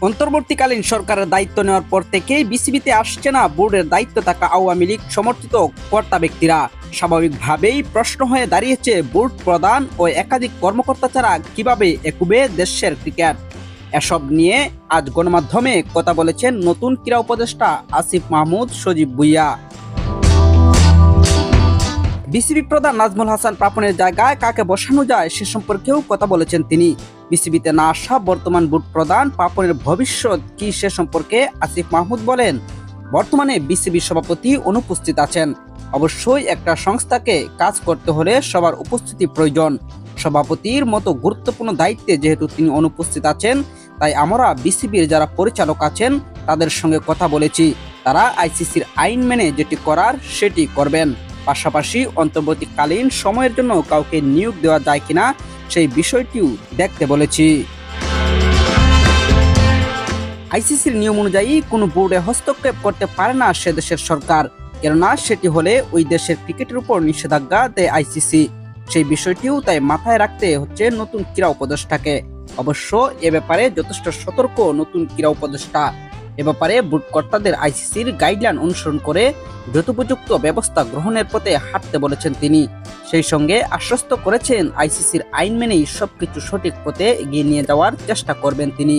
অন্তর্বর্তীকালীন সরকারের দায়িত্ব নেওয়ার পর থেকেই বিসিবিতে আসছে না বোর্ডের দায়িত্ব থাকা আওয়ামী লীগ সমর্থিত কর্তা ব্যক্তিরা। স্বাভাবিকভাবেই প্রশ্ন হয়ে দাঁড়িয়েছে বোর্ড প্রধান ও একাধিক কর্মকর্তা ছাড়া কিভাবে একুবে দেশের ক্রিকেট। এসব নিয়ে আজ গণমাধ্যমে কথা বলেছেন নতুন ক্রীড়া উপদেষ্টা আসিফ মাহমুদ সজীব ভুঁইয়া। বিসিবি প্রধান নাজমুল হাসান পাপনের জায়গায় কাকে বসানো যায় সে সম্পর্কেও কথা বলেছেন তিনি। বিসিবিতে না আসা বর্তমান বোর্ড প্রধান পাপনের ভবিষ্যৎ কি সে সম্পর্কে আসিফ মাহমুদ বলেন, বর্তমানে বিসিবি সভাপতি অনুপস্থিত আছেন। অবশ্যই একটা সংস্থাকে কাজ করতে হলে সবার উপস্থিতি প্রয়োজন। সভাপতির মতো গুরুত্বপূর্ণ দায়িত্বে যেহেতু তিনি অনুপস্থিত আছেন, তাই আমরা বিসিবির যারা পরিচালক আছেন তাদের সঙ্গে কথা বলেছি। তারা আইসিসির আইন মেনে যেটি করার সেটি করবেন। পাশাপাশি অন্তর্বর্তীকালীন সময়ের জন্য কাউকে নিয়োগ দেওয়া যায় কিনা সেই বিষয়টিও দেখতে বলেছি। আইসিসির নিয়ম অনুযায়ী কোনো বোর্ডে হস্তক্ষেপ করতে পারে না সে দেশের সরকার, কেননা সেটি হলে ওই দেশের ক্রিকেটের উপর নিষেধাজ্ঞা দেয় আইসিসি। সেই বিষয়টিও তাই মাথায় রাখতে হচ্ছে নতুন ক্রীড়া উপদেষ্টাকে। অবশ্য এ ব্যাপারে যথেষ্ট সতর্ক নতুন ক্রীড়া উপদেষ্টা। এ ব্যাপারে বোর্ড কর্তাদের আইসিসির গাইডলাইন অনুসরণ করে যথোপযুক্ত ব্যবস্থা গ্রহণের পথে হাঁটতে বলেছেন তিনি। সেই সঙ্গে আশ্বস্ত করেছেন আইসিসির আইন মেনেই সবকিছু সঠিক পথে এগিয়ে নিয়ে যাওয়ার চেষ্টা করবেন তিনি।